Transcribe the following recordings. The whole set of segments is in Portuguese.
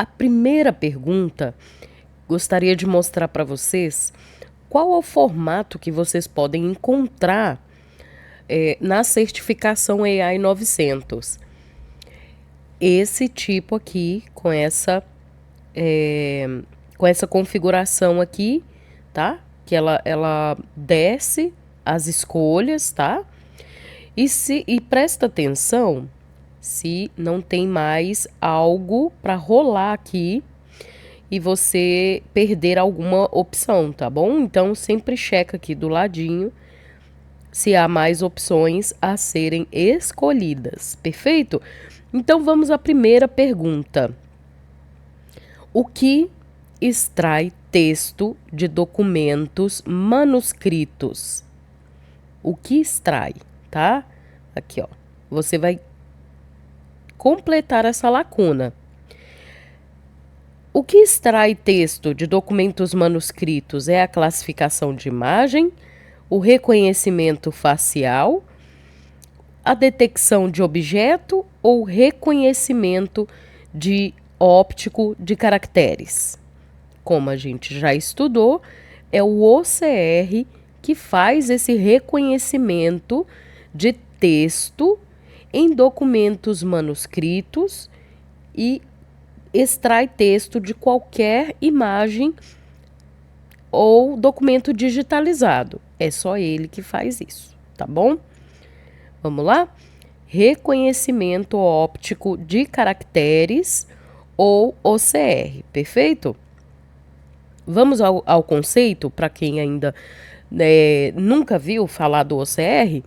A primeira pergunta, gostaria de mostrar para vocês qual é o formato que vocês podem encontrar na certificação AI 900. Esse tipo aqui, com essa configuração aqui, tá? Que ela desce as escolhas, tá? E presta atenção se não tem mais algo para rolar aqui e você perder alguma opção, tá bom? Então sempre checa aqui do ladinho se há mais opções a serem escolhidas, perfeito? Então vamos à primeira pergunta. O que extrai texto de documentos manuscritos? O que extrai, tá? Aqui, ó. Você vai completar essa lacuna. O que extrai texto de documentos manuscritos é a classificação de imagem, o reconhecimento facial, a detecção de objeto ou reconhecimento de óptico de caracteres. Como a gente já estudou, é o OCR que faz esse reconhecimento de texto em documentos manuscritos e extrai texto de qualquer imagem ou documento digitalizado. É só ele que faz isso, tá bom? Vamos lá? Reconhecimento óptico de caracteres ou OCR, perfeito? Vamos ao conceito, para quem ainda nunca viu falar do OCR.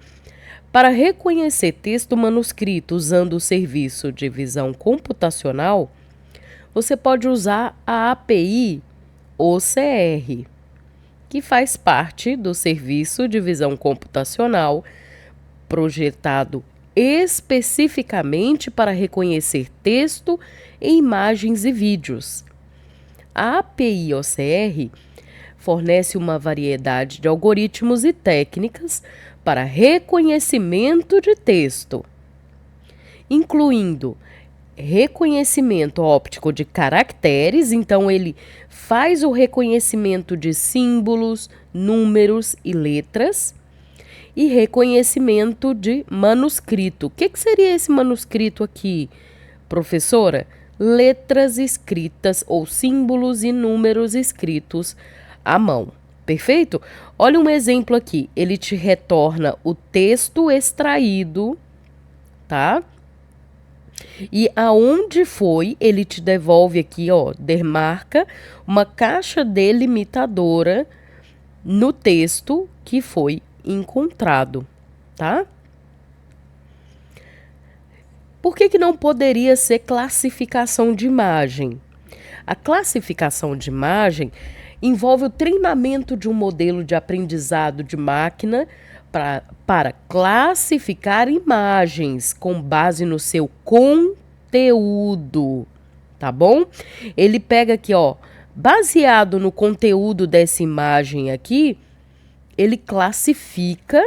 Para reconhecer texto manuscrito usando o serviço de visão computacional, você pode usar a API OCR, que faz parte do serviço de visão computacional projetado especificamente para reconhecer texto, imagens e vídeos. A API OCR fornece uma variedade de algoritmos e técnicas para reconhecimento de texto, incluindo reconhecimento óptico de caracteres, então ele faz o reconhecimento de símbolos, números e letras, e reconhecimento de manuscrito. O que seria esse manuscrito aqui, professora? Letras escritas ou símbolos e números escritos à mão. Perfeito? Olha um exemplo aqui. Ele te retorna o texto extraído, tá? E aonde foi, ele te devolve aqui, ó, demarca uma caixa delimitadora no texto que foi encontrado, tá? Por que não poderia ser classificação de imagem? A classificação de imagem envolve o treinamento de um modelo de aprendizado de máquina para classificar imagens com base no seu conteúdo, tá bom? Ele pega aqui, ó, baseado no conteúdo dessa imagem aqui, ele classifica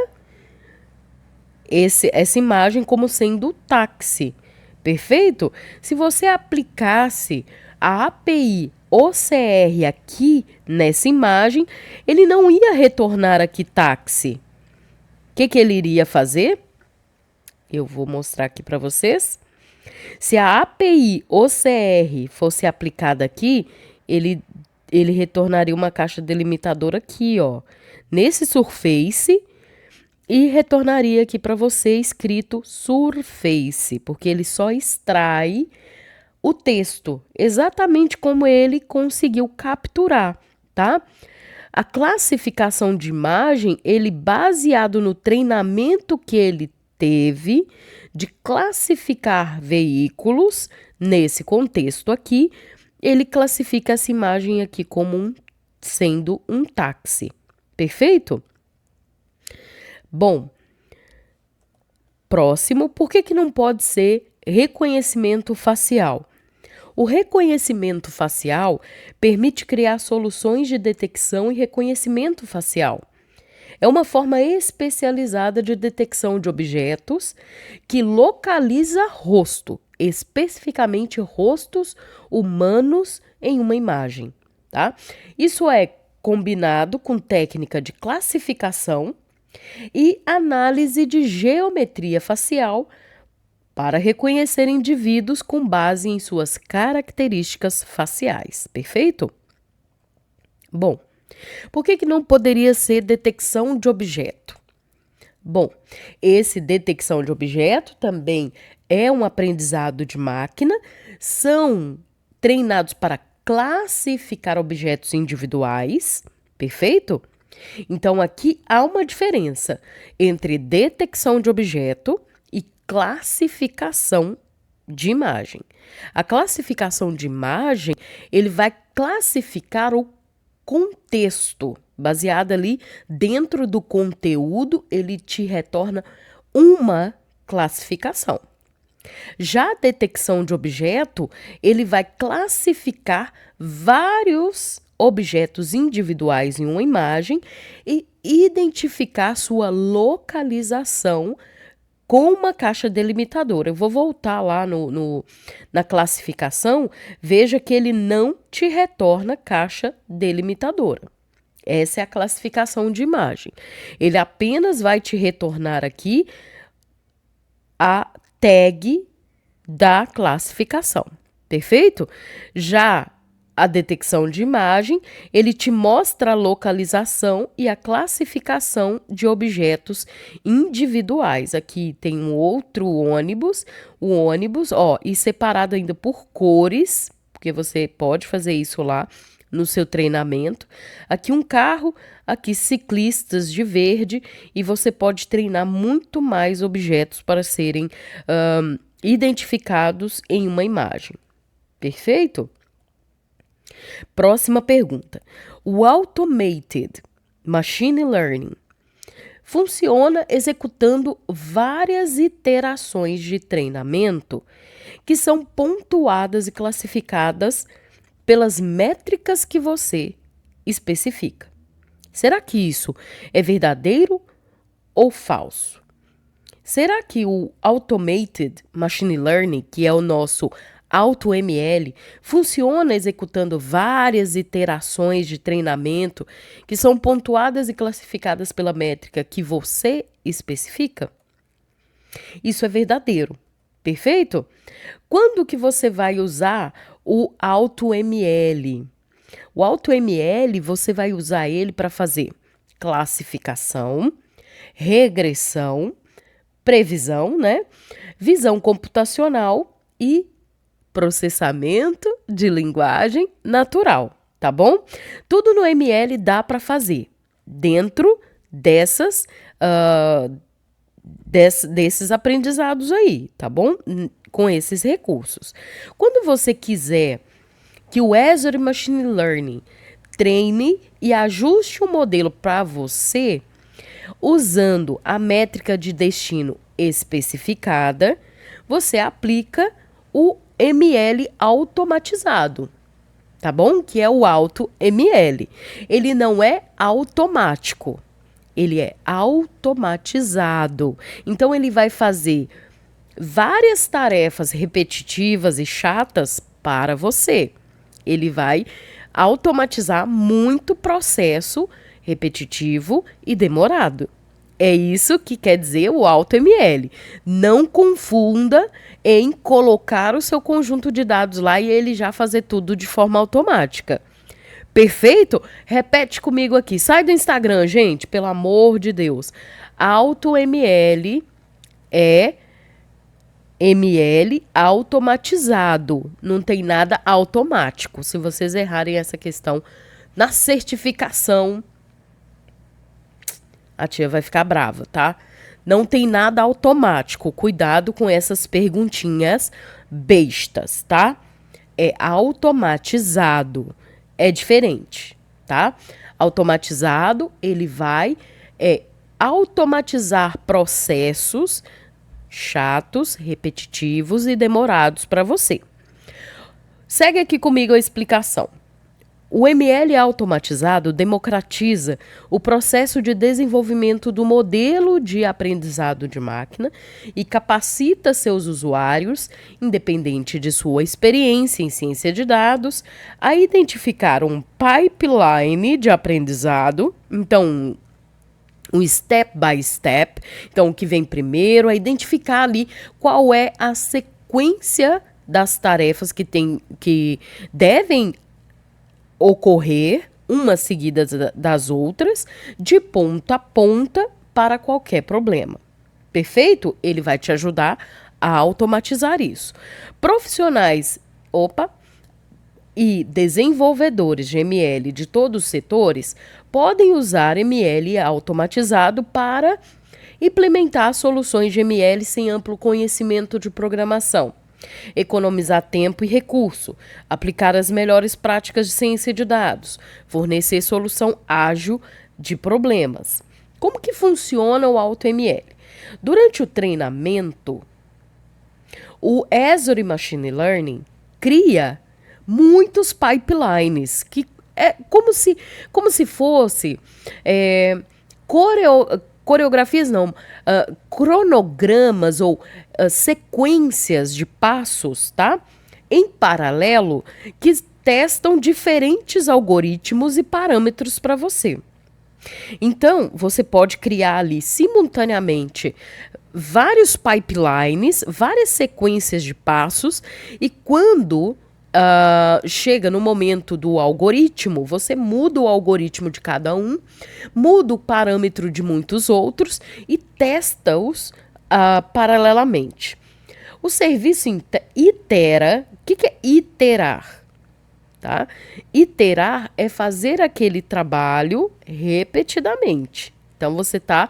essa imagem como sendo táxi, perfeito? Se você aplicasse a API OCR aqui nessa imagem, ele não ia retornar aqui táxi. O que ele iria fazer? Eu vou mostrar aqui para vocês. Se a API OCR fosse aplicada aqui, ele retornaria uma caixa delimitadora aqui, ó, nesse Surface, e retornaria aqui para você escrito Surface, porque ele só extrai o texto, exatamente como ele conseguiu capturar, tá? A classificação de imagem, ele baseado no treinamento que ele teve de classificar veículos, nesse contexto aqui, ele classifica essa imagem aqui como sendo um táxi. Perfeito? Bom, próximo, por que não pode ser reconhecimento facial? O reconhecimento facial permite criar soluções de detecção e reconhecimento facial. É uma forma especializada de detecção de objetos que localiza rosto, especificamente rostos humanos em uma imagem, tá? Isso é combinado com técnica de classificação e análise de geometria facial para reconhecer indivíduos com base em suas características faciais, perfeito? Bom, por que não poderia ser detecção de objeto? Bom, esse detecção de objeto também é um aprendizado de máquina, são treinados para classificar objetos individuais, perfeito? Então aqui há uma diferença entre detecção de objeto e classificação de imagem. A classificação de imagem, ele vai classificar o contexto, baseado ali dentro do conteúdo, ele te retorna uma classificação. Já a detecção de objeto, ele vai classificar vários objetos individuais em uma imagem e identificar sua localização com uma caixa delimitadora. Eu vou voltar lá na classificação, veja que ele não te retorna caixa delimitadora. Essa é a classificação de imagem. Ele apenas vai te retornar aqui a tag da classificação, perfeito? Já a detecção de imagem, ele te mostra a localização e a classificação de objetos individuais. Aqui tem um outro ônibus, o ônibus, ó, e separado ainda por cores, porque você pode fazer isso lá no seu treinamento. Aqui um carro, aqui ciclistas de verde, e você pode treinar muito mais objetos para serem identificados em uma imagem. Perfeito? Próxima pergunta. O Automated Machine Learning funciona executando várias iterações de treinamento que são pontuadas e classificadas pelas métricas que você especifica. Será que isso é verdadeiro ou falso? Será que o Automated Machine Learning, que é o nosso AutoML, funciona executando várias iterações de treinamento que são pontuadas e classificadas pela métrica que você especifica? Isso é verdadeiro, perfeito? Quando que você vai usar o AutoML? O AutoML, você vai usar ele para fazer classificação, regressão, previsão, né? Visão computacional e processamento de linguagem natural, tá bom? Tudo no ML dá para fazer dentro desses aprendizados aí, tá bom? Com esses recursos. Quando você quiser que o Azure Machine Learning treine e ajuste o modelo para você, usando a métrica de destino especificada, você aplica o ML automatizado, tá bom? Que é o AutoML. Ele não é automático, ele é automatizado. Então, ele vai fazer várias tarefas repetitivas e chatas para você. Ele vai automatizar muito processo repetitivo e demorado. É isso que quer dizer o AutoML. Não confunda em colocar o seu conjunto de dados lá e ele já fazer tudo de forma automática. Perfeito? Repete comigo aqui. Sai do Instagram, gente, pelo amor de Deus. AutoML é ML automatizado. Não tem nada automático. Se vocês errarem essa questão na certificação, a tia vai ficar brava, tá? Não tem nada automático. Cuidado com essas perguntinhas bestas, tá? É automatizado. É diferente, tá? Automatizado, ele vai automatizar processos chatos, repetitivos e demorados para você. Segue aqui comigo a explicação. O ML automatizado democratiza o processo de desenvolvimento do modelo de aprendizado de máquina e capacita seus usuários, independente de sua experiência em ciência de dados, a identificar um pipeline de aprendizado. Então, um step by step, então o que vem primeiro, é identificar ali qual é a sequência das tarefas que devem ocorrer, umas seguidas das outras, de ponta a ponta para qualquer problema. Perfeito? Ele vai te ajudar a automatizar isso. Profissionais, e desenvolvedores de ML de todos os setores podem usar ML automatizado para implementar soluções de ML sem amplo conhecimento de programação, economizar tempo e recurso, aplicar as melhores práticas de ciência de dados, fornecer solução ágil de problemas. Como que funciona o AutoML? Durante o treinamento, o Azure Machine Learning cria muitos pipelines, que é como se fosse coreografias, não, cronogramas ou sequências de passos, tá? Em paralelo, que testam diferentes algoritmos e parâmetros para você. Então, você pode criar ali simultaneamente vários pipelines, várias sequências de passos, e quando chega no momento do algoritmo, você muda o algoritmo de cada um, muda o parâmetro de muitos outros e testa-os paralelamente. O serviço itera. O que é iterar? Tá? Iterar é fazer aquele trabalho repetidamente. Então, você está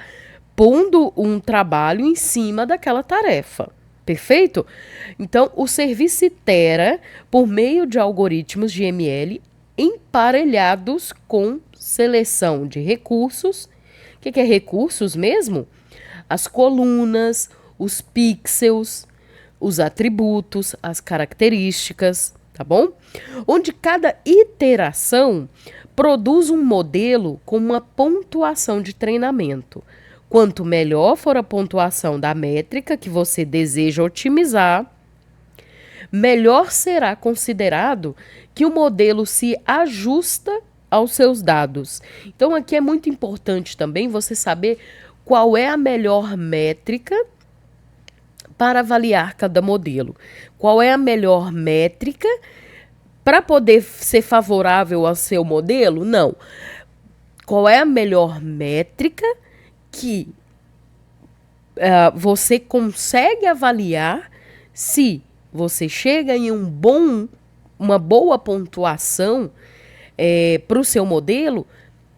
pondo um trabalho em cima daquela tarefa. Perfeito? Então, o serviço itera por meio de algoritmos de ML emparelhados com seleção de recursos. O que é recursos mesmo? As colunas, os pixels, os atributos, as características, tá bom? Onde cada iteração produz um modelo com uma pontuação de treinamento. Quanto melhor for a pontuação da métrica que você deseja otimizar, melhor será considerado que o modelo se ajusta aos seus dados. Então, aqui é muito importante também você saber qual é a melhor métrica para avaliar cada modelo. Qual é a melhor métrica para poder ser favorável ao seu modelo? Não. Qual é a melhor métrica que você consegue avaliar se você chega em uma boa pontuação para o seu modelo?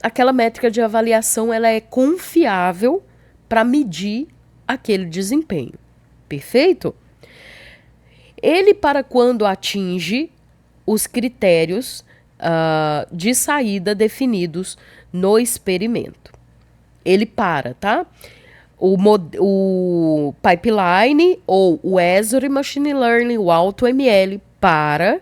Aquela métrica de avaliação ela é confiável para medir aquele desempenho. Perfeito? Ele, para quando atinge os critérios de saída definidos no experimento. Ele para, tá? O pipeline ou o Azure Machine Learning, o AutoML, para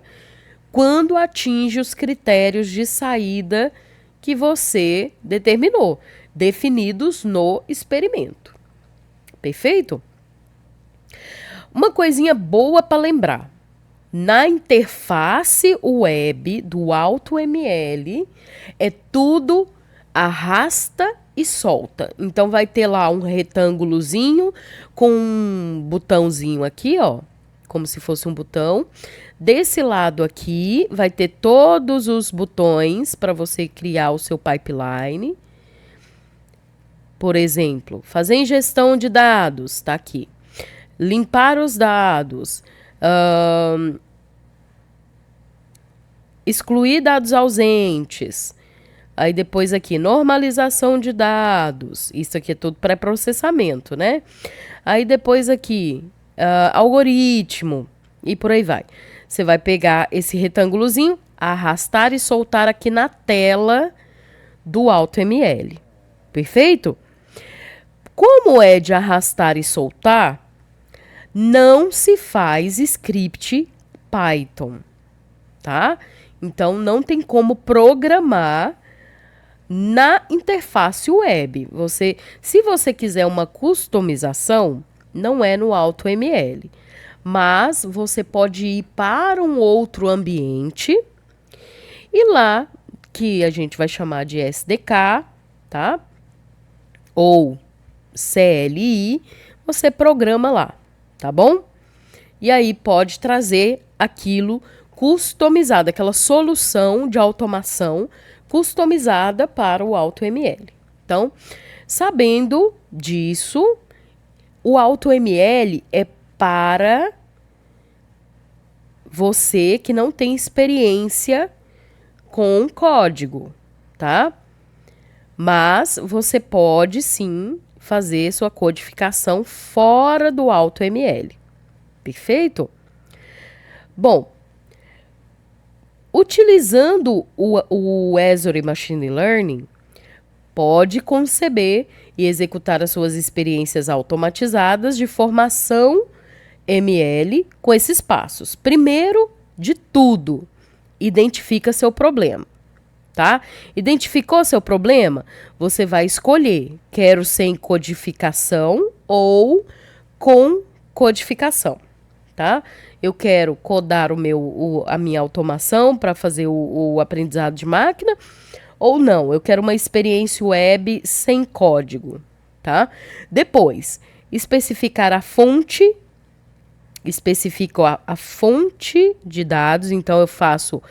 quando atinge os critérios de saída que você determinou, definidos no experimento. Perfeito? Uma coisinha boa para lembrar. Na interface web do AutoML, é tudo arrasta e solta. Então, vai ter lá um retângulozinho com um botãozinho aqui, ó, como se fosse um botão. Desse lado aqui, vai ter todos os botões para você criar o seu pipeline. Por exemplo, fazer ingestão de dados, tá aqui. Limpar os dados. Excluir dados ausentes. Aí depois aqui, normalização de dados. Isso aqui é tudo pré-processamento, né? Aí depois aqui, algoritmo. E por aí vai. Você vai pegar esse retângulozinho, arrastar e soltar aqui na tela do AutoML. Perfeito? Como é de arrastar e soltar, não se faz script Python, tá? Então, não tem como programar na interface web. Se você quiser uma customização, não é no AutoML, mas você pode ir para um outro ambiente e lá, que a gente vai chamar de SDK, tá? Ou CLI, você programa lá, tá bom? E aí pode trazer aquilo customizado, aquela solução de automação customizada para o AutoML. Então, sabendo disso, o AutoML é para você que não tem experiência com código, tá? Mas você pode sim fazer sua codificação fora do AutoML. Perfeito? Bom, utilizando o Azure Machine Learning, pode conceber e executar as suas experiências automatizadas de formação ML com esses passos. Primeiro de tudo, identifica seu problema, tá? Identificou seu problema? Você vai escolher, quero sem codificação ou com codificação, tá? Eu quero codar a minha automação para fazer o aprendizado de máquina, ou não, eu quero uma experiência web sem código, tá? Depois, especificar a fonte, especifico a fonte de dados, então eu faço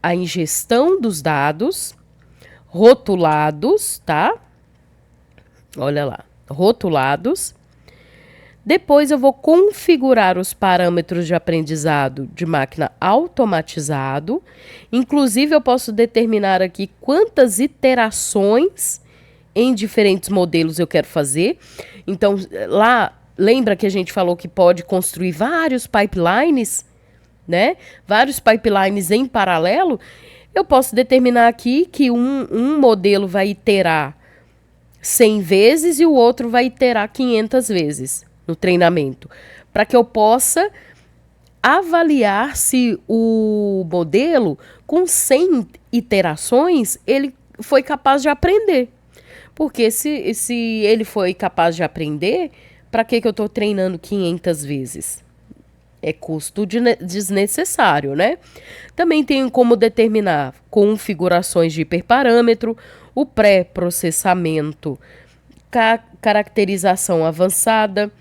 a ingestão dos dados rotulados, tá? Olha lá, rotulados. Depois eu vou configurar os parâmetros de aprendizado de máquina automatizado. Inclusive, eu posso determinar aqui quantas iterações em diferentes modelos eu quero fazer. Então, lá, lembra que a gente falou que pode construir vários pipelines, né? Vários pipelines em paralelo. Eu posso determinar aqui que um modelo vai iterar 100 vezes e o outro vai iterar 500 vezes no treinamento, para que eu possa avaliar se o modelo, com 100 iterações, ele foi capaz de aprender. Porque se ele foi capaz de aprender, para que eu estou treinando 500 vezes? É custo desnecessário, né? Também tenho como determinar configurações de hiperparâmetro, o pré-processamento, caracterização avançada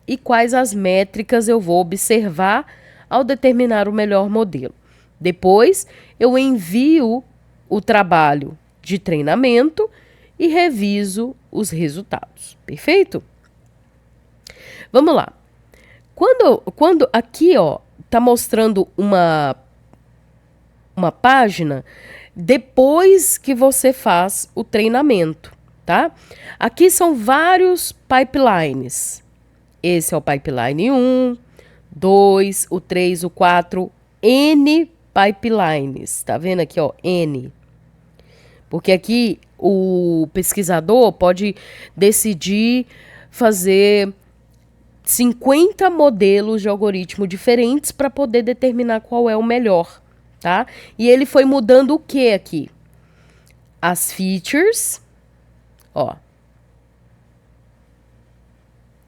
e quais as métricas eu vou observar ao determinar o melhor modelo. Depois, eu envio o trabalho de treinamento e reviso os resultados. Perfeito? Vamos lá. Quando aqui, ó, tá mostrando uma página depois que você faz o treinamento, tá? Aqui são vários pipelines. Esse é o pipeline 1, 2, o 3, o 4, N pipelines. Tá vendo aqui, ó, N. Porque aqui o pesquisador pode decidir fazer 50 modelos de algoritmo diferentes para poder determinar qual é o melhor, tá? E ele foi mudando o que aqui? As features, ó,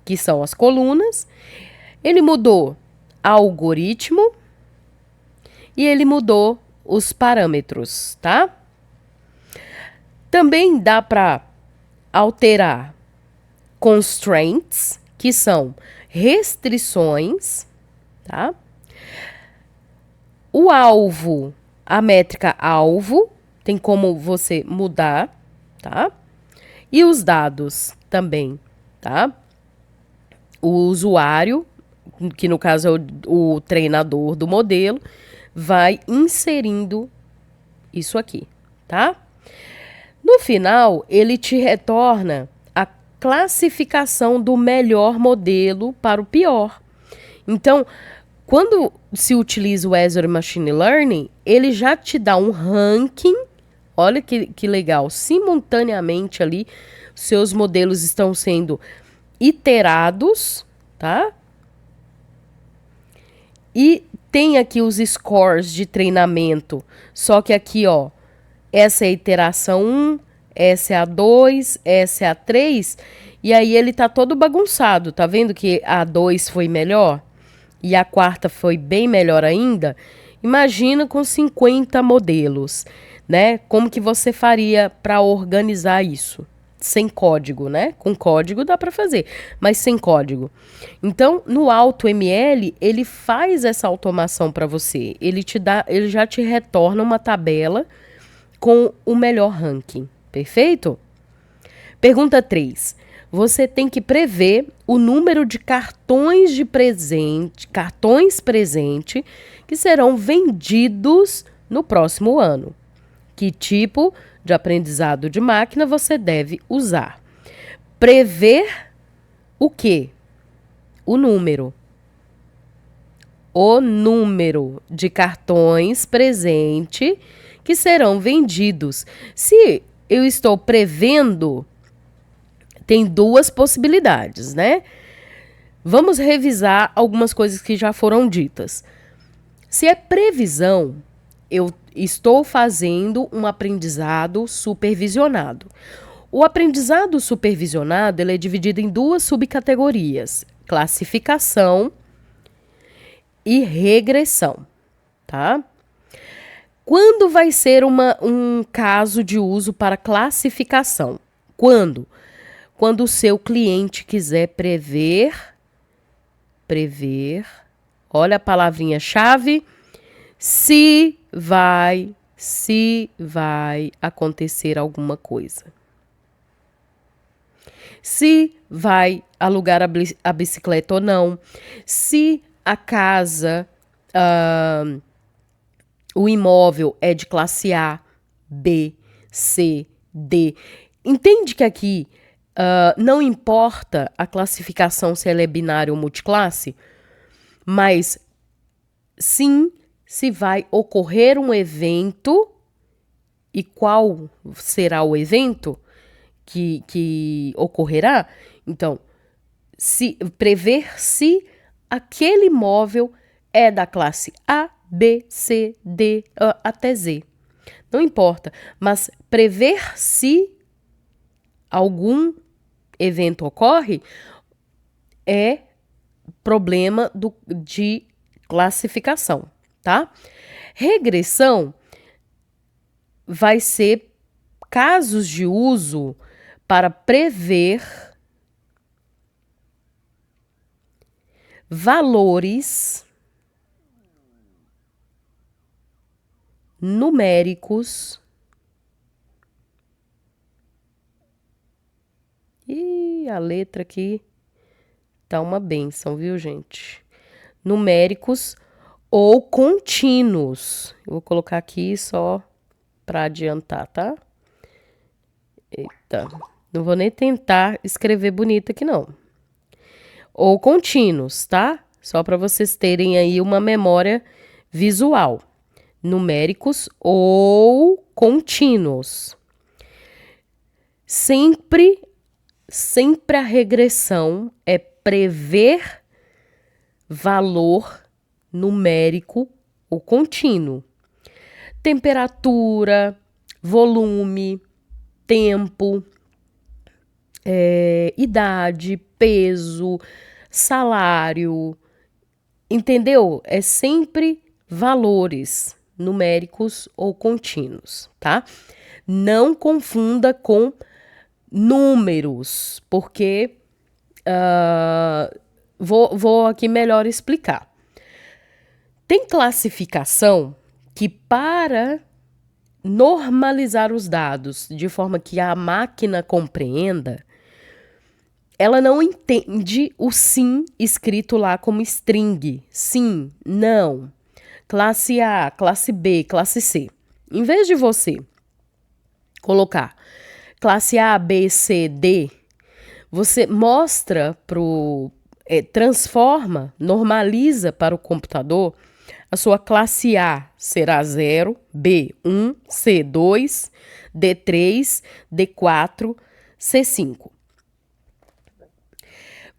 que são as colunas. Ele mudou algoritmo e ele mudou os parâmetros, tá? Também dá para alterar constraints, que são restrições, tá? O alvo, a métrica alvo, tem como você mudar, tá? E os dados também, tá? O usuário, que no caso é o treinador do modelo, vai inserindo isso aqui, tá? No final, ele te retorna a classificação do melhor modelo para o pior. Então, quando se utiliza o Azure Machine Learning, ele já te dá um ranking. Olha que legal. Simultaneamente ali, seus modelos estão sendo iterados, tá? E tem aqui os scores de treinamento, só que aqui, ó, essa é a iteração 1, essa é a 2, essa é a 3, e aí ele tá todo bagunçado, tá vendo que a 2 foi melhor? E a quarta foi bem melhor ainda? Imagina com 50 modelos, né? Como que você faria para organizar isso? Sem código, né? Com código dá para fazer, mas sem código. Então, no AutoML, ele faz essa automação para você. Ele já te retorna uma tabela com o melhor ranking. Perfeito? Pergunta 3. Você tem que prever o número de cartões presente que serão vendidos no próximo ano. Que tipo de aprendizado de máquina você deve usar? Prever o quê? O número. O número de cartões presente que serão vendidos. Se eu estou prevendo, tem duas possibilidades, né? Vamos revisar algumas coisas que já foram ditas. Se é previsão, eu estou fazendo um aprendizado supervisionado. O aprendizado supervisionado ele é dividido em duas subcategorias: classificação e regressão, tá? Quando vai ser um caso de uso para classificação? Quando o seu cliente quiser prever, olha a palavrinha-chave, se vai acontecer alguma coisa. Se vai alugar a bicicleta ou não, se a casa, o imóvel é de classe A, B, C, D. Entende que aqui não importa a classificação se ela é binária ou multiclasse, mas sim se vai ocorrer um evento e qual será o evento que ocorrerá. Então, prever se aquele imóvel é da classe A, B, C, D, até Z. Não importa, mas prever se algum evento ocorre é problema de classificação, tá? Regressão vai ser casos de uso para prever valores numéricos e a letra aqui tá uma benção, viu, gente? Numéricos ou contínuos. Eu vou colocar aqui só para adiantar, tá? Eita, não vou nem tentar escrever bonito aqui, não. Ou contínuos, tá? Só para vocês terem aí uma memória visual. Numéricos ou contínuos. Sempre a regressão é prever valor numérico ou contínuo. Temperatura, volume, tempo, idade, peso, salário, entendeu? É sempre valores numéricos ou contínuos, tá? Não confunda com números, porque vou aqui melhor explicar. Tem classificação que, para normalizar os dados de forma que a máquina compreenda, ela não entende o sim escrito lá como string. Sim, não. Classe A, classe B, classe C. Em vez de você colocar classe A, B, C, D, você mostra transforma, normaliza para o computador. A sua classe A será 0, B 1, C 2, D 3, D 4, C 5.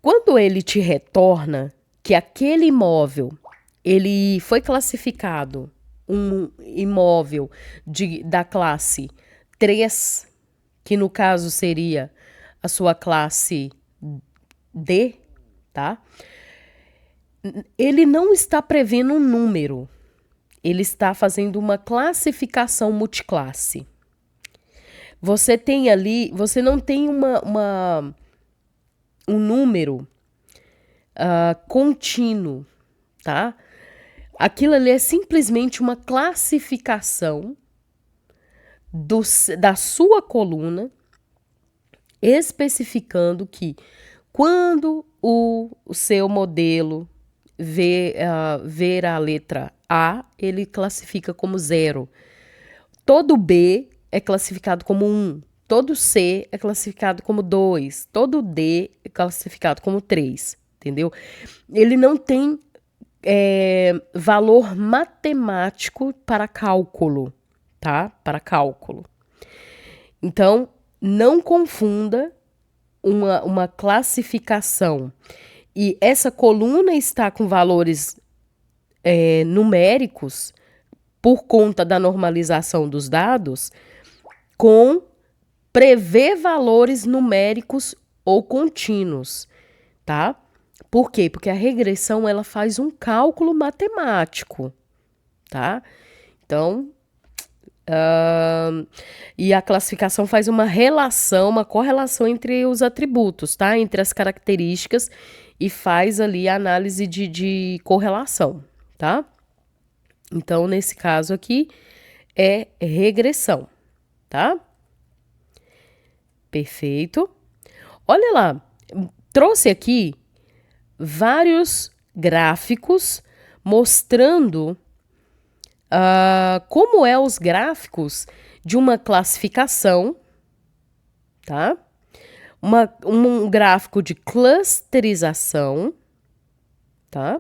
Quando ele te retorna que aquele imóvel ele foi classificado um imóvel da classe 3, que no caso seria a sua classe D, tá? Ele não está prevendo um número, ele está fazendo uma classificação multiclasse. Você tem ali, você não tem um número contínuo, tá? Aquilo ali é simplesmente uma classificação da sua coluna, especificando que quando o seu modelo ver a letra A, ele classifica como 0. Todo B é classificado como 1. Todo C é classificado como 2. Todo D é classificado como 3. Entendeu? Ele não tem valor matemático para cálculo, tá? Para cálculo. Então, não confunda uma classificação e essa coluna está com valores numéricos por conta da normalização dos dados com prever valores numéricos ou contínuos, tá? Por quê? Porque a regressão ela faz um cálculo matemático, tá? Então, e a classificação faz uma correlação entre os atributos, tá? Entre as características e faz ali a análise de correlação, tá? Então, nesse caso aqui, é regressão, tá? Perfeito. Olha lá, trouxe aqui vários gráficos mostrando como é os gráficos de uma classificação, tá? Um gráfico de clusterização, tá?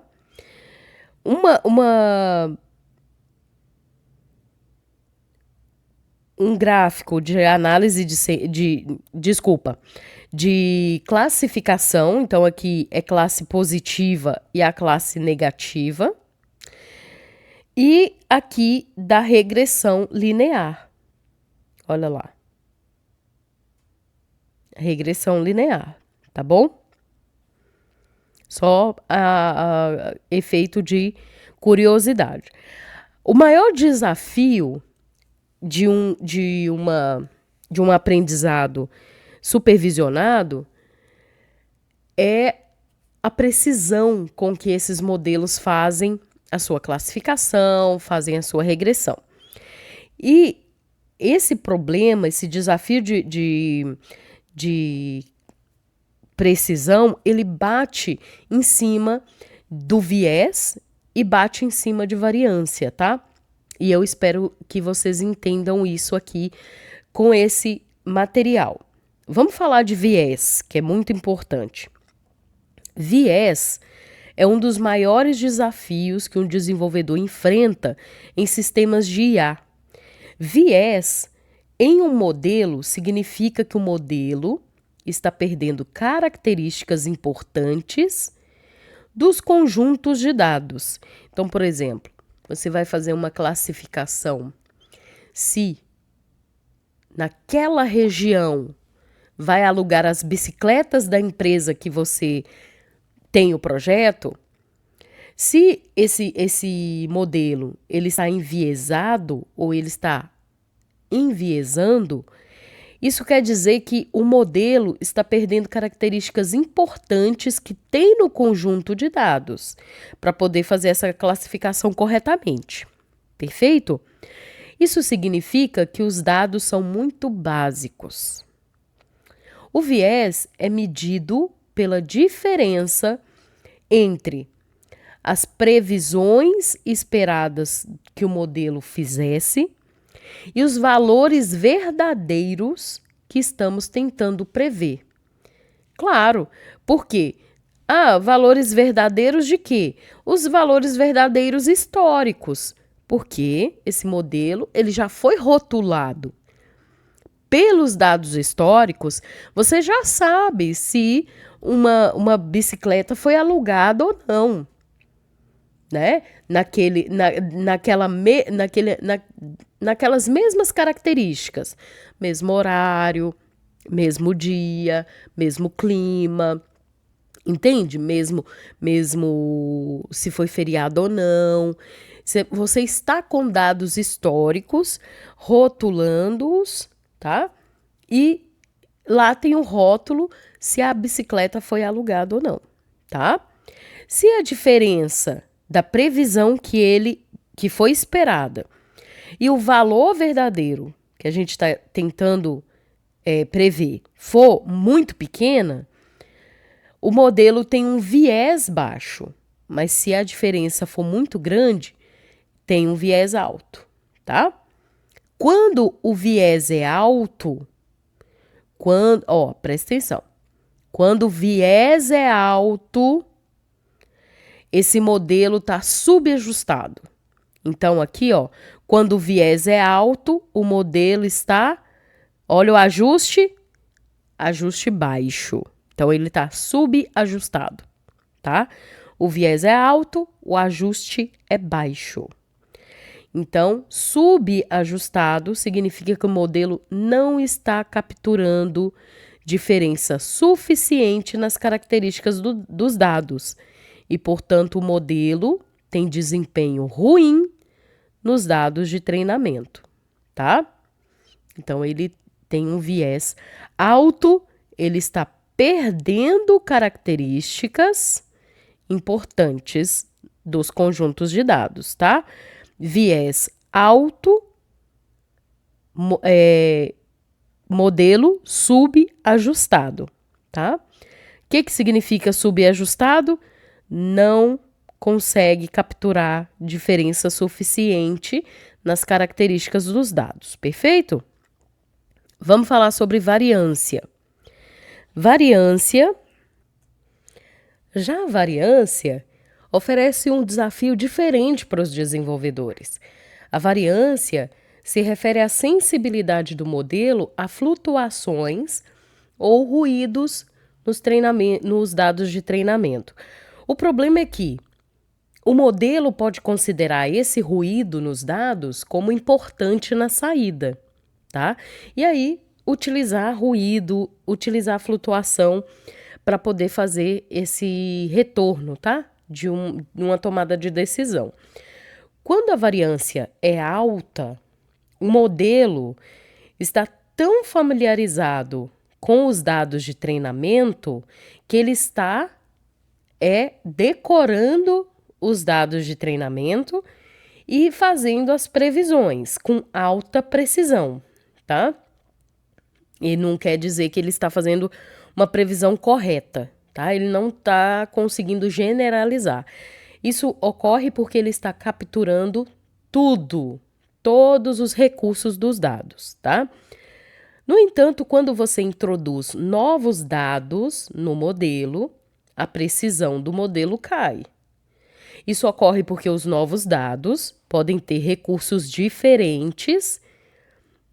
Um gráfico de análise de classificação, então aqui é classe positiva e a classe negativa, e aqui da regressão linear. Olha lá. Regressão linear, tá bom? Só a efeito de curiosidade. O maior desafio de um aprendizado supervisionado é a precisão com que esses modelos fazem a sua classificação, fazem a sua regressão. E esse problema, esse desafio de precisão, ele bate em cima do viés e bate em cima de variância, tá? E eu espero que vocês entendam isso aqui com esse material. Vamos falar de viés, que é muito importante. Viés é um dos maiores desafios que um desenvolvedor enfrenta em sistemas de IA. Viés em um modelo significa que o modelo está perdendo características importantes dos conjuntos de dados. Então, por exemplo, você vai fazer uma classificação se naquela região vai alugar as bicicletas da empresa que você tem o projeto. Se esse modelo ele está enviesado ou ele está enviesando, isso quer dizer que o modelo está perdendo características importantes que tem no conjunto de dados para poder fazer essa classificação corretamente. Perfeito? Isso significa que os dados são muito básicos. O viés é medido pela diferença entre as previsões esperadas que o modelo fizesse e os valores verdadeiros que estamos tentando prever. Claro, por quê? Valores verdadeiros de quê? Os valores verdadeiros históricos, porque esse modelo ele já foi rotulado. Pelos dados históricos, você já sabe se uma bicicleta foi alugada ou não. né? Naquelas mesmas características. Mesmo horário, mesmo dia, mesmo clima, entende? Mesmo se foi feriado ou não. Você está com dados históricos, rotulando-os, tá? E lá tem um rótulo se a bicicleta foi alugada ou não, tá? Se a diferença da previsão que foi esperada e o valor verdadeiro que a gente está tentando prever for muito pequena, o modelo tem um viés baixo, mas se a diferença for muito grande, tem um viés alto, tá? Quando o viés é alto, presta atenção. Quando o viés é alto, esse modelo está subajustado. Então, aqui, quando o viés é alto, o modelo está, olha o ajuste baixo. Então, ele está subajustado, tá? O viés é alto, o ajuste é baixo. Então, subajustado significa que o modelo não está capturando diferença suficiente nas características dos dados. E, portanto, o modelo tem desempenho ruim nos dados de treinamento, tá? Então, ele tem um viés alto, ele está perdendo características importantes dos conjuntos de dados, tá? Viés alto, modelo subajustado, tá? O que significa subajustado? Não consegue capturar diferença suficiente nas características dos dados, perfeito? Vamos falar sobre variância. Já a variância oferece um desafio diferente para os desenvolvedores. A variância se refere à sensibilidade do modelo a flutuações ou ruídos nos dados de treinamento. O problema é que o modelo pode considerar esse ruído nos dados como importante na saída, tá? E aí, utilizar ruído, utilizar flutuação para poder fazer esse retorno, tá? De uma tomada de decisão. Quando a variância é alta, o modelo está tão familiarizado com os dados de treinamento que ele está decorando os dados de treinamento e fazendo as previsões com alta precisão, tá? E não quer dizer que ele está fazendo uma previsão correta, tá? Ele não está conseguindo generalizar. Isso ocorre porque ele está capturando todos os recursos dos dados, tá? No entanto, quando você introduz novos dados no modelo, a precisão do modelo cai. Isso ocorre porque os novos dados podem ter recursos diferentes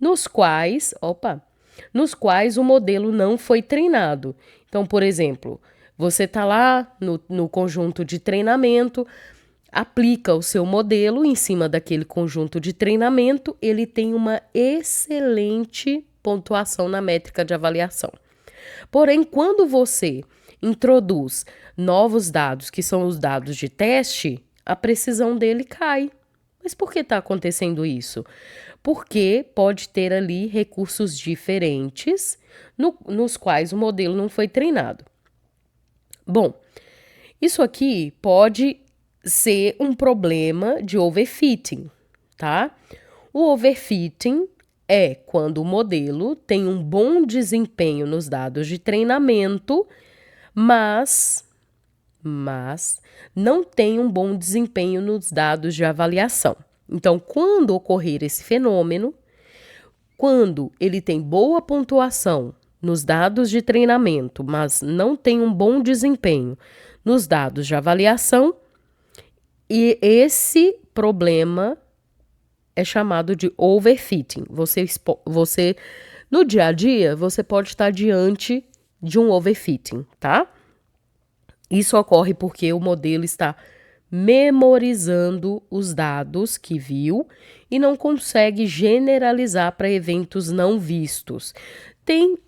nos quais o modelo não foi treinado. Então, por exemplo, você está lá no conjunto de treinamento, aplica o seu modelo em cima daquele conjunto de treinamento, ele tem uma excelente pontuação na métrica de avaliação. Porém, quando você introduz novos dados, que são os dados de teste, a precisão dele cai. Mas por que está acontecendo isso? Porque pode ter ali recursos diferentes nos quais o modelo não foi treinado. Bom, isso aqui pode ser um problema de overfitting, tá? O overfitting é quando o modelo tem um bom desempenho nos dados de treinamento, mas não tem um bom desempenho nos dados de avaliação. Então, quando ocorrer esse fenômeno, quando ele tem boa pontuação nos dados de treinamento, mas não tem um bom desempenho nos dados de avaliação, e esse problema é chamado de overfitting. Você no dia a dia, você pode estar diante de um overfitting, tá? Isso ocorre porque o modelo está memorizando os dados que viu e não consegue generalizar para eventos não vistos. Tem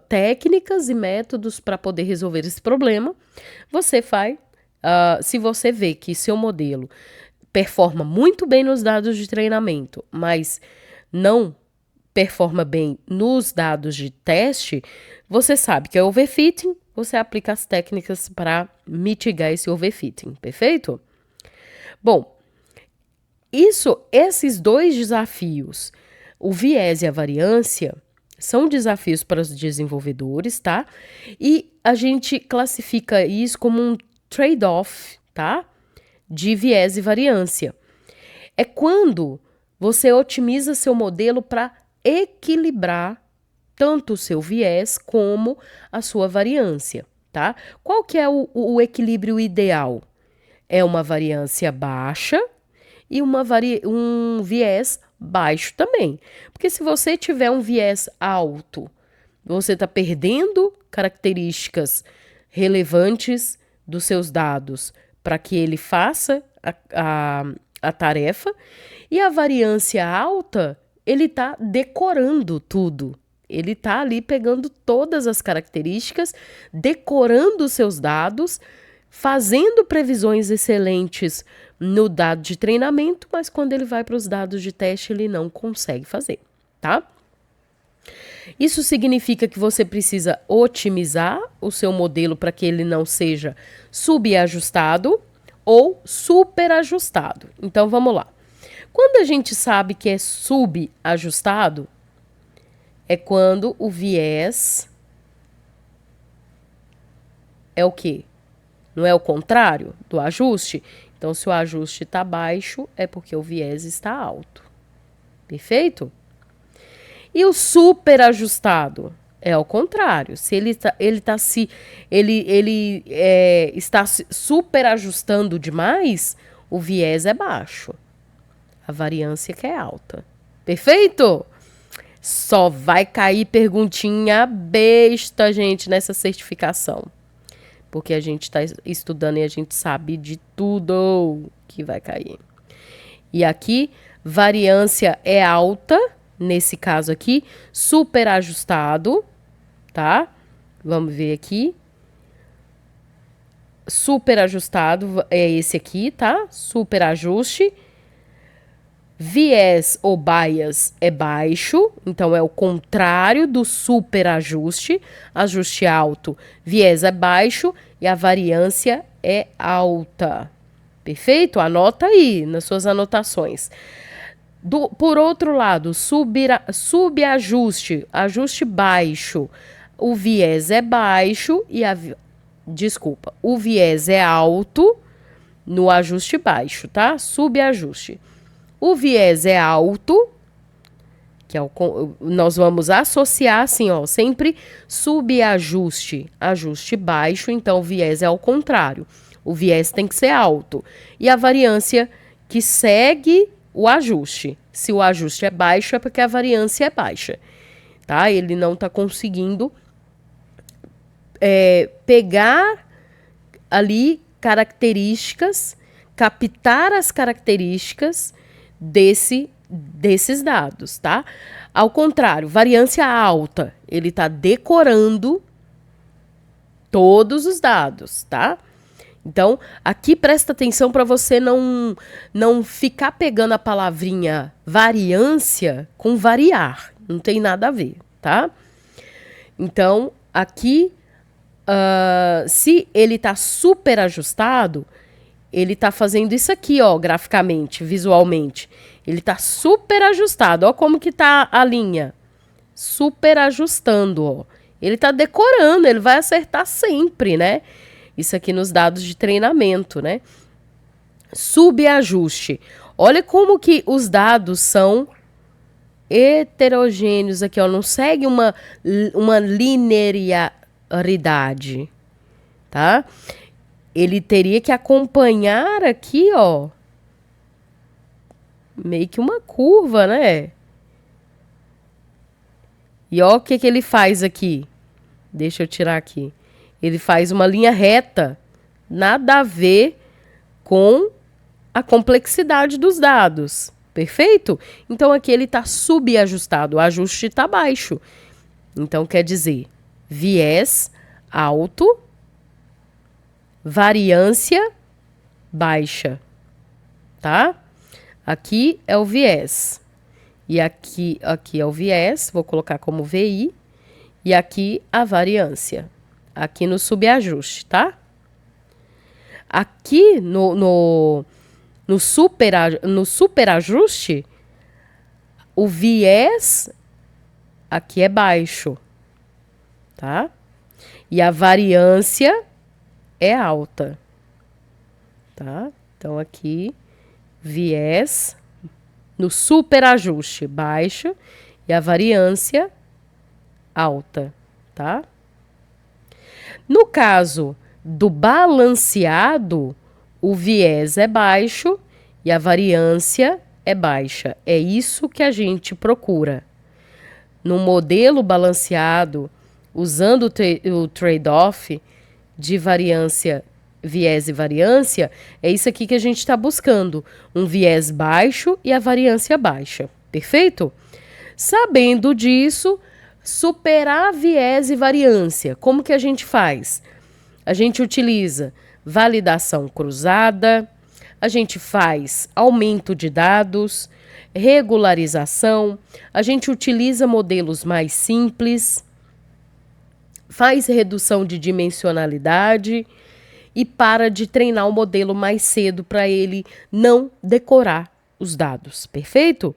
técnicas e métodos para poder resolver esse problema. Você faz, se você vê que seu modelo performa muito bem nos dados de treinamento, mas não performa bem nos dados de teste, você sabe que é overfitting, você aplica as técnicas para mitigar esse overfitting, perfeito? Bom, esses dois desafios, o viés e a variância, são desafios para os desenvolvedores, tá? E a gente classifica isso como um trade-off, tá? De viés e variância. É quando você otimiza seu modelo para equilibrar tanto o seu viés como a sua variância, tá? Qual que é o equilíbrio ideal? É uma variância baixa e um viés baixo também. Porque se você tiver um viés alto, você está perdendo características relevantes dos seus dados para que ele faça a tarefa, e a variância alta, ele está decorando tudo. Ele está ali pegando todas as características, decorando os seus dados, fazendo previsões excelentes no dado de treinamento, mas quando ele vai para os dados de teste, ele não consegue fazer, tá? Isso significa que você precisa otimizar o seu modelo para que ele não seja subajustado ou superajustado. Então vamos lá. Quando a gente sabe que é subajustado, é quando o viés é o quê? Não é o contrário do ajuste? Então, se o ajuste está baixo, é porque o viés está alto. Perfeito? E o superajustado é ao contrário. Se ele está se superajustando demais, o viés é baixo. A variância que é alta. Perfeito? Só vai cair perguntinha besta, gente, nessa certificação. Porque a gente está estudando e a gente sabe de tudo que vai cair. E aqui, variância é alta, nesse caso aqui, superajustado, tá? Vamos ver aqui. Superajustado é esse aqui, tá? Superajuste. Viés ou bias é baixo, então é o contrário do superajuste. Ajuste alto, viés é baixo e a variância é alta. Perfeito? Anota aí nas suas anotações. Por outro lado, subajuste, ajuste baixo, o viés é baixo e o viés é alto no ajuste baixo, tá? Subajuste. O viés é alto, que é nós vamos associar assim, ó, sempre subajuste, ajuste baixo, então o viés é ao contrário. O viés tem que ser alto. E a variância que segue o ajuste. Se o ajuste é baixo, é porque a variância é baixa, tá? Ele não está conseguindo pegar ali características, captar as características desses dados, tá? Ao contrário, variância alta, ele está decorando todos os dados, tá? Então, aqui presta atenção para você não ficar pegando a palavrinha variância com variar. Não tem nada a ver, tá? Então, aqui, se ele está super ajustado, ele está fazendo isso aqui, ó, graficamente, visualmente. Ele está super ajustado. Ó como que tá a linha. Super ajustando, ó. Ele está decorando, ele vai acertar sempre, né? Isso aqui nos dados de treinamento, né? Subajuste. Olha como que os dados são heterogêneos aqui, ó. Não segue uma linearidade, tá? Ele teria que acompanhar aqui, ó, meio que uma curva, né? E ó o que ele faz aqui. Deixa eu tirar aqui. Ele faz uma linha reta. Nada a ver com a complexidade dos dados. Perfeito? Então aqui ele está subajustado, o ajuste está baixo. Então quer dizer, viés alto, variância baixa, tá? Aqui é o viés. E aqui é o viés, vou colocar como VI. E aqui a variância. Aqui no subajuste, tá? Aqui no superajuste, o viés aqui é baixo, tá? E a variância é alta, tá? Então aqui, viés no superajuste baixo e a variância alta, tá? No caso do balanceado, o viés é baixo e a variância é baixa. É isso que a gente procura. No modelo balanceado, usando o trade-off de variância, viés e variância, é isso aqui que a gente está buscando. Um viés baixo e a variância baixa. Perfeito? Sabendo disso, superar viés e variância. Como que a gente faz? A gente utiliza validação cruzada, a gente faz aumento de dados, regularização, a gente utiliza modelos mais simples, faz redução de dimensionalidade e para de treinar o modelo mais cedo para ele não decorar os dados. Perfeito?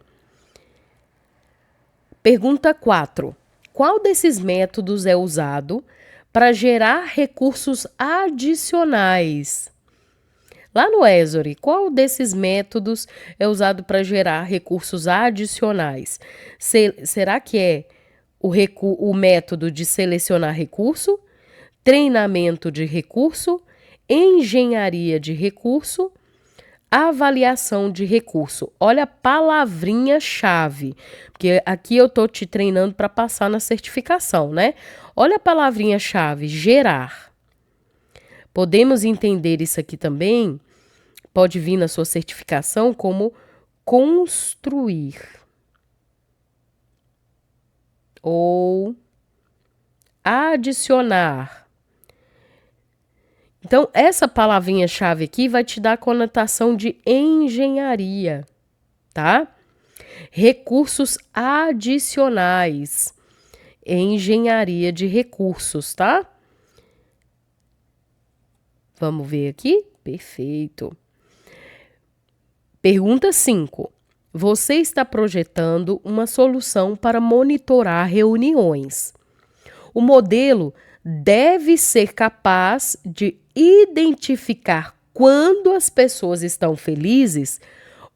Pergunta 4. Qual desses métodos é usado para gerar recursos adicionais? Lá no Esri, qual desses métodos é usado para gerar recursos adicionais? Será que é o método de selecionar recurso, treinamento de recurso, engenharia de recurso, avaliação de recurso? Olha a palavrinha-chave, porque aqui eu estou te treinando para passar na certificação, né? Olha a palavrinha-chave, gerar. Podemos entender isso aqui também, pode vir na sua certificação como construir ou adicionar. Então, essa palavrinha-chave aqui vai te dar a conotação de engenharia, tá? Recursos adicionais. Engenharia de recursos, tá? Vamos ver aqui? Perfeito. Pergunta 5. Você está projetando uma solução para monitorar reuniões. O modelo deve ser capaz de identificar quando as pessoas estão felizes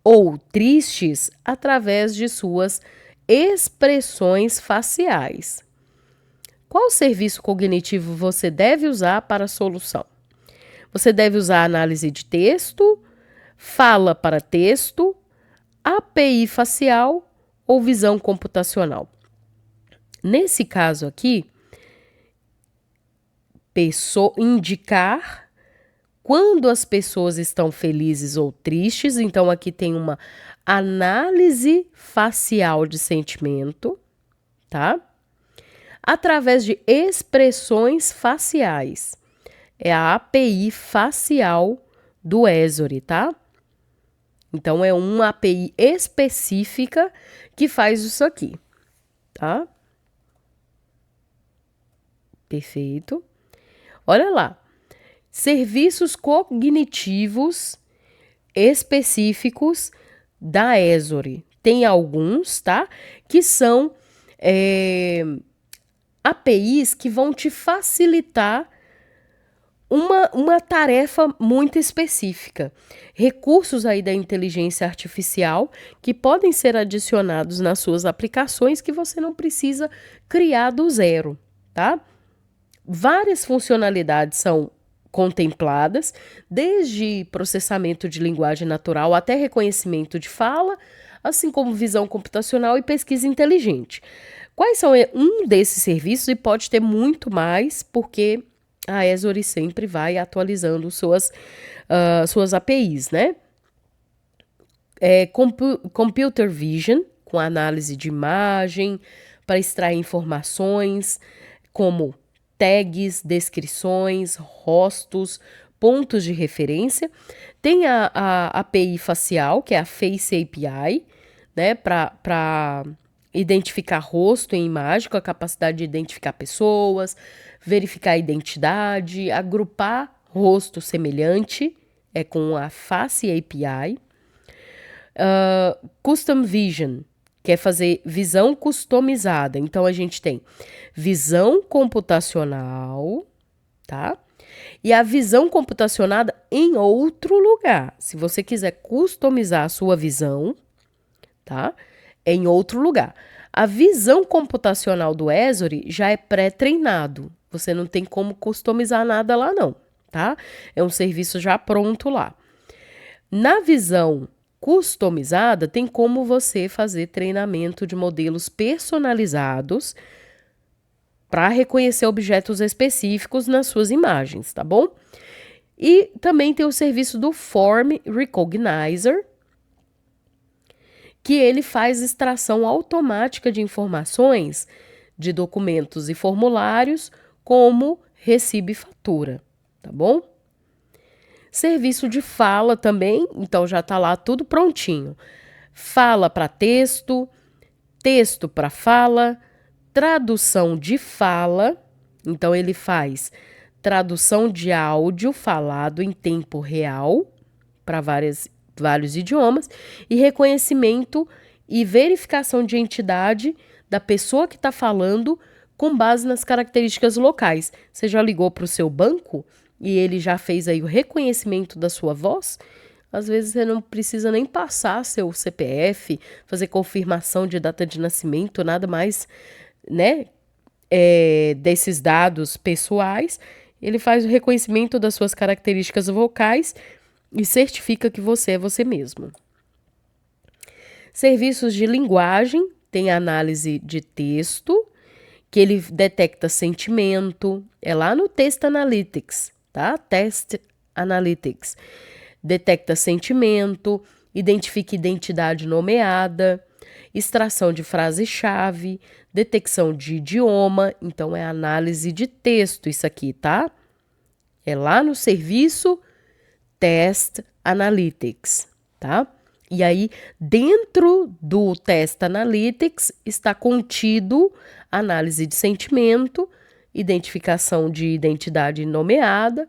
ou tristes através de suas expressões faciais. Qual serviço cognitivo você deve usar para a solução? Você deve usar análise de texto, fala para texto, API facial ou visão computacional. Nesse caso aqui, indicar quando as pessoas estão felizes ou tristes. Então, aqui tem uma análise facial de sentimento, tá? Através de expressões faciais. É a API facial do Esri, tá? Então, é uma API específica que faz isso aqui, tá? Perfeito. Olha lá. Serviços cognitivos específicos da Esri. Tem alguns, tá? Que são APIs que vão te facilitar uma tarefa muito específica. Recursos aí da inteligência artificial que podem ser adicionados nas suas aplicações que você não precisa criar do zero, tá? Várias funcionalidades são contempladas, desde processamento de linguagem natural até reconhecimento de fala, assim como visão computacional e pesquisa inteligente. Quais são um desses serviços? E pode ter muito mais, porque a Esri sempre vai atualizando suas APIs, né? Computer Vision, com análise de imagem, para extrair informações como tags, descrições, rostos, pontos de referência. Tem a API facial, que é a Face API, né, para identificar rosto em imagem, com a capacidade de identificar pessoas, verificar a identidade, agrupar rosto semelhante, com a Face API. Custom Vision, que é fazer visão customizada. Então, a gente tem visão computacional, tá? E a visão computacionada em outro lugar. Se você quiser customizar a sua visão, tá? É em outro lugar. A visão computacional do Esri já é pré-treinado. Você não tem como customizar nada lá, não, tá? É um serviço já pronto lá. Na visão customizada, tem como você fazer treinamento de modelos personalizados para reconhecer objetos específicos nas suas imagens, tá bom? E também tem o serviço do Form Recognizer, que ele faz extração automática de informações de documentos e formulários, como recibo e fatura, tá bom? Serviço de fala também, então já está lá tudo prontinho. Fala para texto, texto para fala, tradução de fala, então ele faz tradução de áudio falado em tempo real para vários idiomas e reconhecimento e verificação de identidade da pessoa que está falando com base nas características locais. Você já ligou para o seu banco e ele já fez aí o reconhecimento da sua voz? Às vezes você não precisa nem passar seu CPF, fazer confirmação de data de nascimento, nada mais, né, desses dados pessoais. Ele faz o reconhecimento das suas características vocais e certifica que você é você mesmo. Serviços de linguagem, tem análise de texto, que ele detecta sentimento, é lá no Test Analytics, tá? Test Analytics. Detecta sentimento, identifica identidade nomeada, extração de frase-chave, detecção de idioma, então é análise de texto isso aqui, tá? É lá no serviço Test Analytics, tá? E aí, dentro do Test Analytics, está contido análise de sentimento, identificação de identidade nomeada,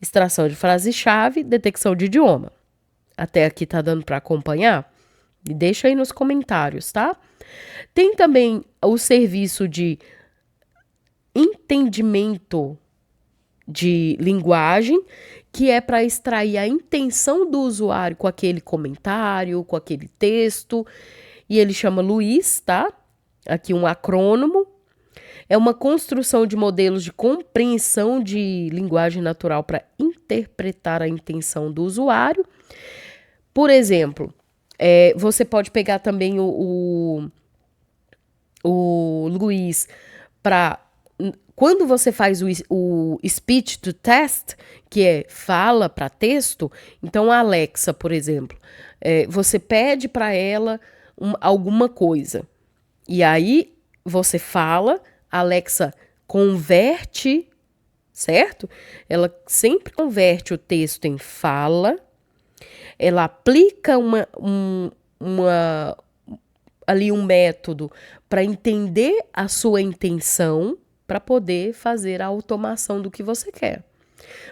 extração de frase-chave, detecção de idioma. Até aqui tá dando para acompanhar? Me deixa aí nos comentários, tá? Tem também o serviço de entendimento de linguagem, que é para extrair a intenção do usuário com aquele comentário, com aquele texto, e ele chama LUIS, tá? Aqui um acrônimo. É uma construção de modelos de compreensão de linguagem natural para interpretar a intenção do usuário. Por exemplo, você pode pegar também o LUIS para... Quando você faz o speech to text, que é fala para texto, então a Alexa, por exemplo, você pede para ela alguma coisa. E aí você fala, a Alexa converte, certo? Ela sempre converte o texto em fala, ela aplica ali um método para entender a sua intenção, para poder fazer a automação do que você quer.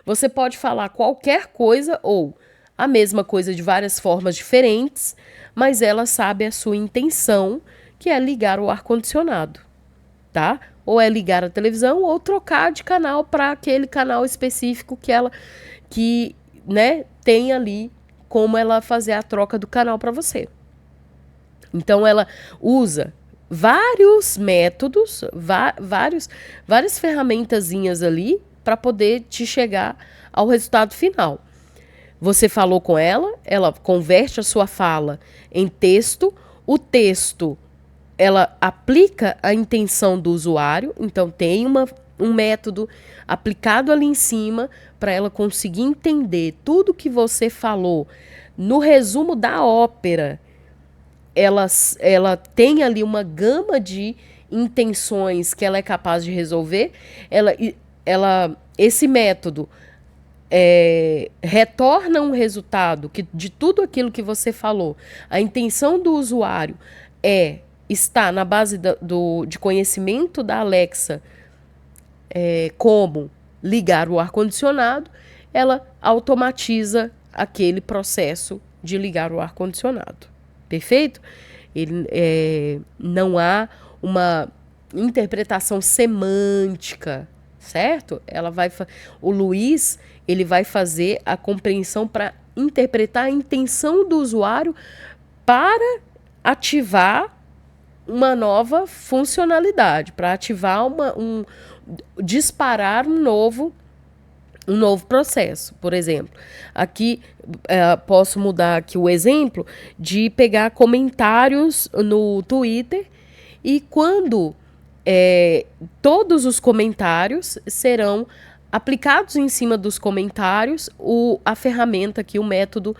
Você pode falar qualquer coisa ou a mesma coisa de várias formas diferentes, mas ela sabe a sua intenção, que é ligar o ar-condicionado, tá? Ou é ligar a televisão ou trocar de canal para aquele canal específico que tem ali como ela fazer a troca do canal para você. Então ela usa vários métodos, várias ferramentazinhas ali para poder te chegar ao resultado final. Você falou com ela, ela converte a sua fala em texto, o texto ela aplica a intenção do usuário, então tem um método aplicado ali em cima para ela conseguir entender tudo que você falou no resumo da ópera. Ela tem ali uma gama de intenções que ela é capaz de resolver. Esse método retorna um resultado que, de tudo aquilo que você falou. A intenção do usuário está na base de conhecimento da Alexa, como ligar o ar-condicionado. Ela automatiza aquele processo de ligar o ar-condicionado. Perfeito? Não há uma interpretação semântica, certo? O Luiz, ele vai fazer a compreensão para interpretar a intenção do usuário para ativar uma nova funcionalidade, para ativar disparar um novo processo. Por exemplo, aqui posso mudar aqui o exemplo de pegar comentários no Twitter, e quando todos os comentários serão aplicados em cima dos comentários a ferramenta aqui, o método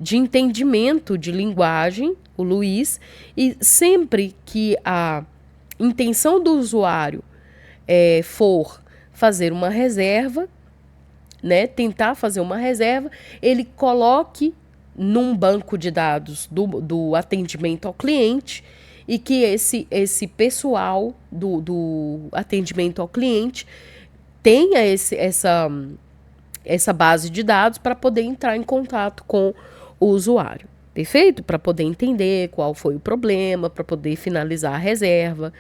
de entendimento de linguagem, o Luiz, e sempre que a intenção do usuário for fazer uma reserva, né, tentar fazer uma reserva, ele coloque num banco de dados do atendimento ao cliente, e que esse pessoal do atendimento ao cliente tenha essa base de dados para poder entrar em contato com o usuário. Perfeito? Para poder entender qual foi o problema, para poder finalizar a reserva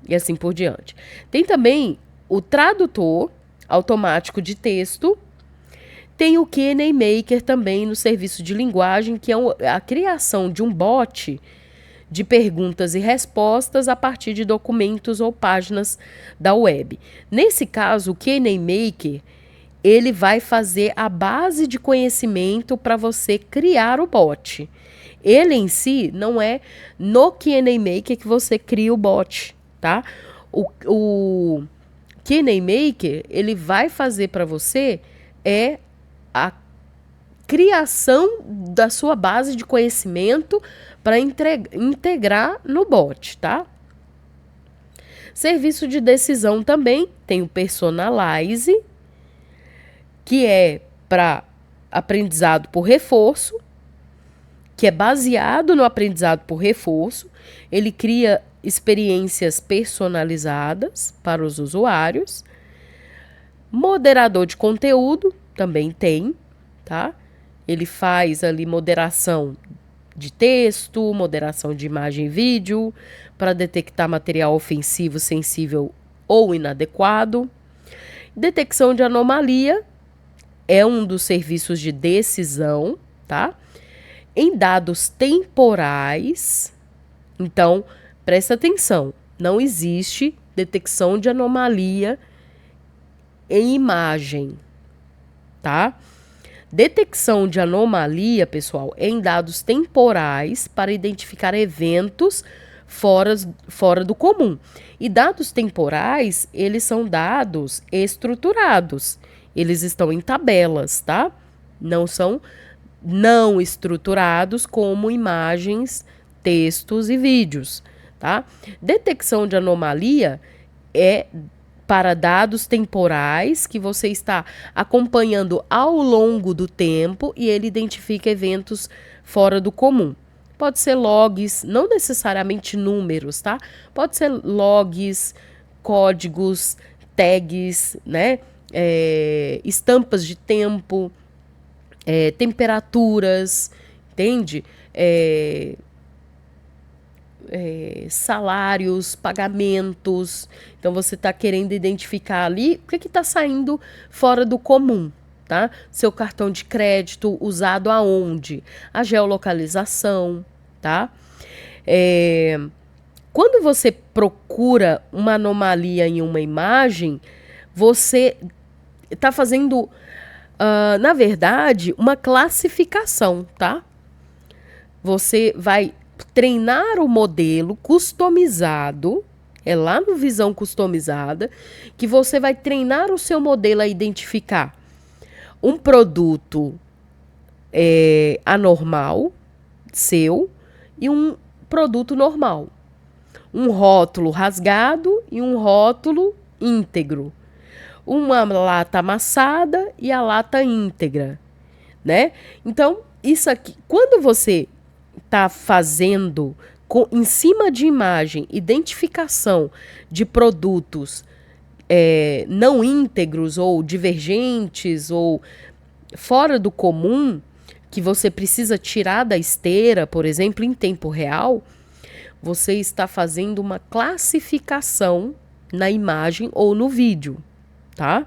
e assim por diante. Tem também o tradutor automático de texto. Tem o Q&A Maker também no serviço de linguagem, que é a criação de um bot de perguntas e respostas a partir de documentos ou páginas da web. Nesse caso, o Q&A Maker, ele vai fazer a base de conhecimento para você criar o bot. Ele em si não é no Q&A Maker que você cria o bot, tá? O Q&A Maker, ele vai fazer para você a criação da sua base de conhecimento para integrar no bot, tá? Serviço de decisão também tem o Personalize, que é para aprendizado por reforço, que é baseado no aprendizado por reforço. Ele cria experiências personalizadas para os usuários. Moderador de conteúdo também tem, tá? Ele faz ali moderação de texto, moderação de imagem e vídeo, para detectar material ofensivo, sensível ou inadequado. Detecção de anomalia é um dos serviços de decisão, tá? Em dados temporais, então, presta atenção, não existe detecção de anomalia em imagem, tá? Detecção de anomalia, pessoal, em dados temporais para identificar eventos fora do comum. E dados temporais, eles são dados estruturados. Eles estão em tabelas, tá? Não são não estruturados como imagens, textos e vídeos, tá? Detecção de anomalia é para dados temporais que você está acompanhando ao longo do tempo e ele identifica eventos fora do comum. Pode ser logs, não necessariamente números, tá? Pode ser logs, códigos, tags, né? Estampas de tempo, temperaturas, entende? Salários, pagamentos. Então você está querendo identificar ali o que está saindo fora do comum, tá? Seu cartão de crédito usado aonde? A geolocalização, tá? Quando você procura uma anomalia em uma imagem, você está fazendo, na verdade, uma classificação, tá? Você vai treinar o modelo customizado, É lá no Visão Customizada que você vai treinar o seu modelo a identificar um produto anormal seu e um produto normal. Um rótulo rasgado e um rótulo íntegro. Uma lata amassada e a lata íntegra, né? Então, isso aqui, quando você está fazendo em cima de imagem, identificação de produtos não íntegros ou divergentes ou fora do comum, que você precisa tirar da esteira, por exemplo, em tempo real, você está fazendo uma classificação na imagem ou no vídeo, tá?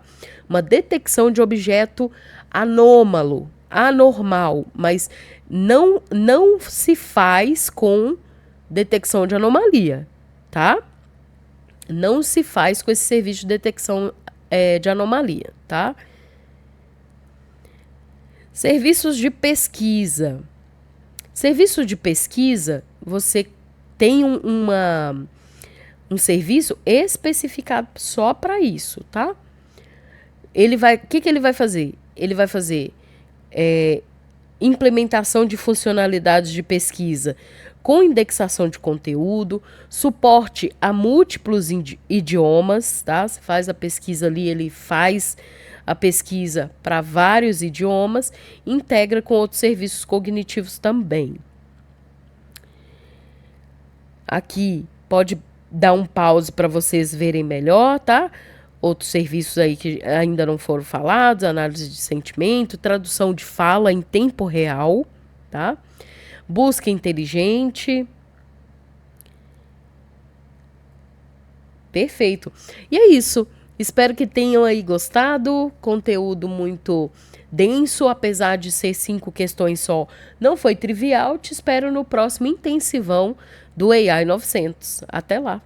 Uma detecção de objeto anômalo, anormal, mas não se faz com detecção de anomalia, tá? Não se faz com esse serviço de detecção de anomalia, tá? Serviços de pesquisa. Serviço de pesquisa, você tem um serviço especificado só para isso, tá? O que ele vai fazer? Ele vai fazer implementação de funcionalidades de pesquisa com indexação de conteúdo, suporte a múltiplos idiomas, tá? Você faz a pesquisa ali, ele faz a pesquisa para vários idiomas, integra com outros serviços cognitivos também. Aqui pode dar um pause para vocês verem melhor, tá? Outros serviços aí que ainda não foram falados, análise de sentimento, tradução de fala em tempo real, tá? Busca inteligente. Perfeito. E é isso. Espero que tenham aí gostado. Conteúdo muito denso, apesar de ser 5 questões só. Não foi trivial. Te espero no próximo intensivão do AI 900. Até lá.